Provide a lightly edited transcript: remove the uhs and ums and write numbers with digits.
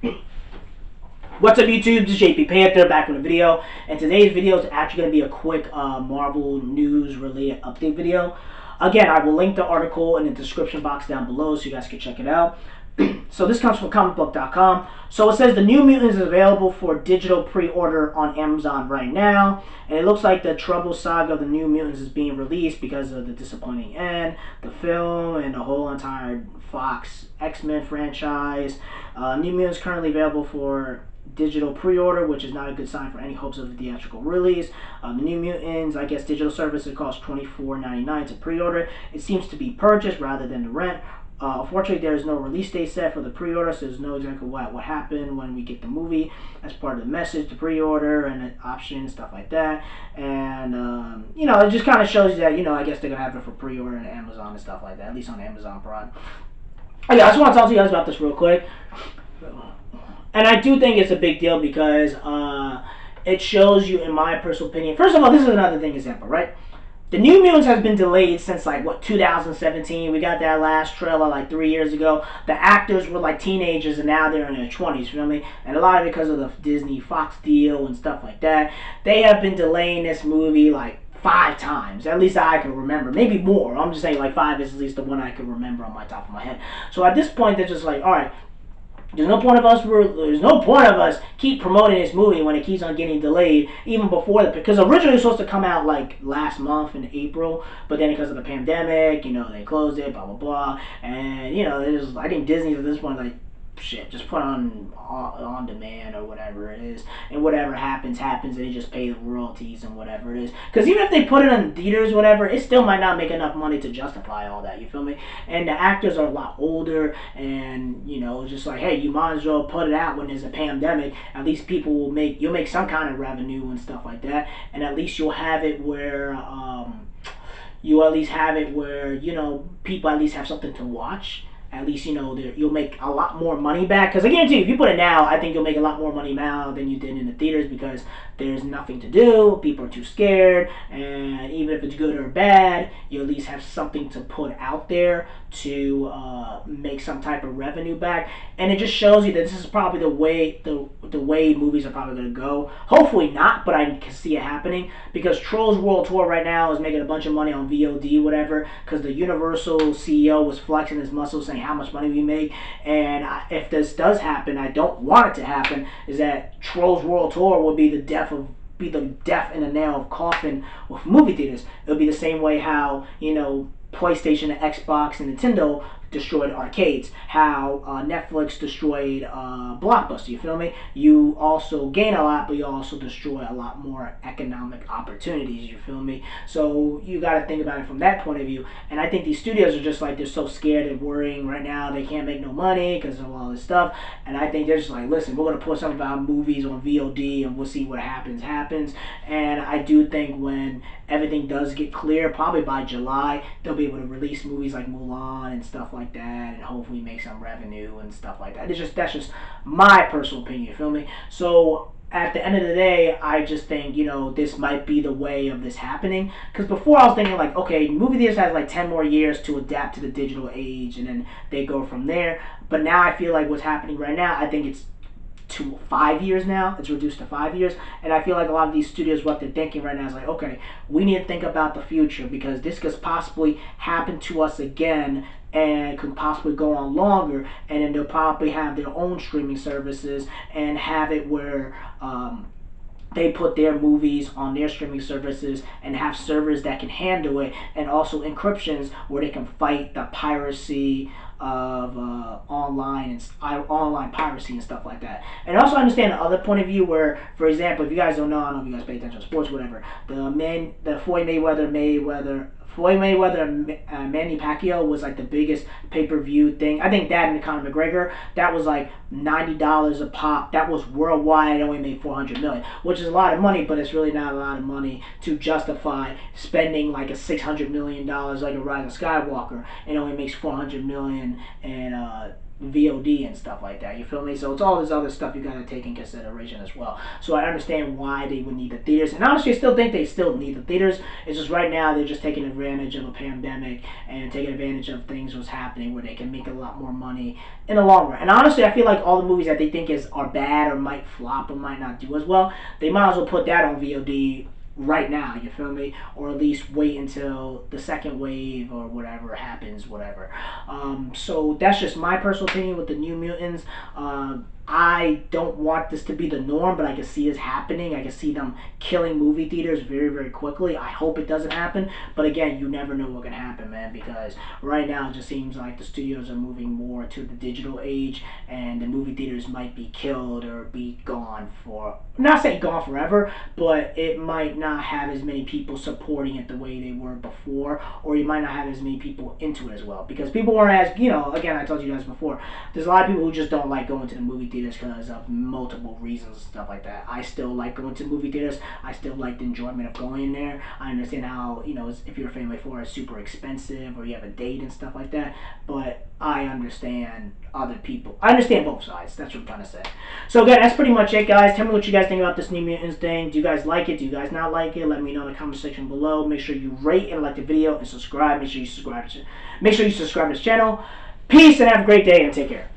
What's up YouTube, this is JP Panther back with a video, and today's video is actually going to be a quick Marvel news related update video. Again, I will link the article in the description box down below so you guys can check it out. So this comes from comicbook.com. So it says the New Mutants is available for digital pre-order on Amazon right now, and it looks like the Trouble Saga of the New Mutants is being released because of the disappointing end, the film, and the whole entire Fox X-Men franchise. New Mutants currently available for digital pre-order, which is not a good sign for any hopes of a theatrical release. The New Mutants, I guess, digital service, it costs $24.99 to pre-order. It seems to be purchased rather than to rent. Unfortunately, there is no release date set for the pre-order, so there's no exactly what happened when we get the movie as part of the message, the pre-order and the option and stuff like that. And it just kind of shows you that I guess they're gonna have it for pre-order on Amazon and stuff like that, at least on Amazon Prime. Yeah, I just want to talk to you guys about this real quick. And I do think it's a big deal because it shows you, in my personal opinion. First of all, this is another thing example, right? The New Mutants has been delayed since 2017. We got that last trailer 3 years ago. The actors were teenagers and now they're in their 20s, you feel me? And a lot of it because of the Disney Fox deal and stuff like that. They have been delaying this movie 5 times. At least I can remember. Maybe more. I'm just saying 5 is at least the one I can remember on my top of my head. So at this point, they're just alright, there's no point of us keep promoting this movie when it keeps on getting delayed, even before because originally it was supposed to come out last month in April, but then because of the pandemic, they closed it, blah blah blah, and I think Disney at this point shit, just put on demand or whatever it is, and whatever happens, and they just pay the royalties and whatever it is. Because even if they put it in theaters, whatever, it still might not make enough money to justify all that. You feel me? And the actors are a lot older, and just hey, you might as well put it out when there's a pandemic. At least you'll make some kind of revenue and stuff like that, and at least you'll have it where people at least have something to watch. At least you'll make a lot more money back, because I guarantee you, if you put it now, I think you'll make a lot more money now than you did in the theaters, because there's nothing to do, people are too scared, and even if it's good or bad, you at least have something to put out there to make some type of revenue back. And it just shows you that this is probably the way movies are probably going to go. Hopefully not, but I can see it happening, because Trolls World Tour right now is making a bunch of money on VOD, whatever, because the Universal CEO was flexing his muscles saying how much money we make. And if this does happen, I don't want it to happen, is that Trolls World Tour will be the death in the nail of coffin with movie theaters. It'll be the same way how PlayStation and Xbox and Nintendo destroyed arcades, how Netflix destroyed Blockbuster, you feel me? You also gain a lot, but you also destroy a lot more economic opportunities, you feel me? So you got to think about it from that point of view. And I think these studios are just they're so scared and worrying right now, they can't make no money because of all this stuff. And I think they're just listen, we're going to put some of our movies on VOD and we'll see what happens. And I do think when everything does get clear, probably by July, they'll be able to release movies like Mulan and stuff like that, and hopefully make some revenue and stuff like that. That's just my personal opinion, you feel me? So at the end of the day, I just think this might be the way of this happening. Because before I was thinking okay, movie theaters has 10 more years to adapt to the digital age, and then they go from there. But now I feel what's happening right now, I think it's to 5 years now. It's reduced to 5 years, and I feel a lot of these studios, what they're thinking right now is okay, we need to think about the future, because this could possibly happen to us again, and could possibly go on longer, and then they'll probably have their own streaming services and have it where they put their movies on their streaming services and have servers that can handle it, and also encryptions where they can fight the piracy of online piracy and stuff like that. And also understand the other point of view where, for example, if you guys don't know, I don't know if you guys pay attention to sports, whatever, the Floyd Mayweather and Manny Pacquiao was the biggest pay-per-view thing. I think that and Conor McGregor, that was $90 a pop. That was worldwide. It only made $400 million, which is a lot of money, but it's really not a lot of money to justify spending a $600 million like a Rise of Skywalker. It only makes $400 million, and VOD and stuff like that. You feel me? So it's all this other stuff you gotta take in consideration as well. So I understand why they would need the theaters, and honestly, I still think they still need the theaters. It's just right now they're just taking advantage of a pandemic and taking advantage of things was happening where they can make a lot more money in the long run. And honestly, I feel like all the movies that they think are bad or might flop or might not do as well, they might as well put that on VOD right now, you feel me? Or at least wait until the second wave or whatever happens, whatever. So that's just my personal opinion with the New Mutants. I don't want this to be the norm, but I can see it happening. I can see them killing movie theaters very, very quickly. I hope it doesn't happen, but again, you never know what can happen, man, because right now it just seems like the studios are moving more to the digital age, and the movie theaters might be killed or be gone for, not saying gone forever, but it might not have as many people supporting it the way they were before, or you might not have as many people into it as well, because people weren't as, again, I told you guys before, there's a lot of people who just don't like going to the movie theaters because of multiple reasons and stuff like that. I still like going to movie theaters. I still like the enjoyment of going in there. I understand how, if you're a family of four, it's super expensive or you have a date and stuff like that, but I understand other people. I understand both sides. That's what I'm trying to say. So again, that's pretty much it, guys. Tell me what you guys think about this New Mutants thing. Do you guys like it? Do you guys not like it? Let me know in the comment section below. Make sure you rate and like the video and subscribe. Make sure you subscribe to this channel. Peace and have a great day and take care.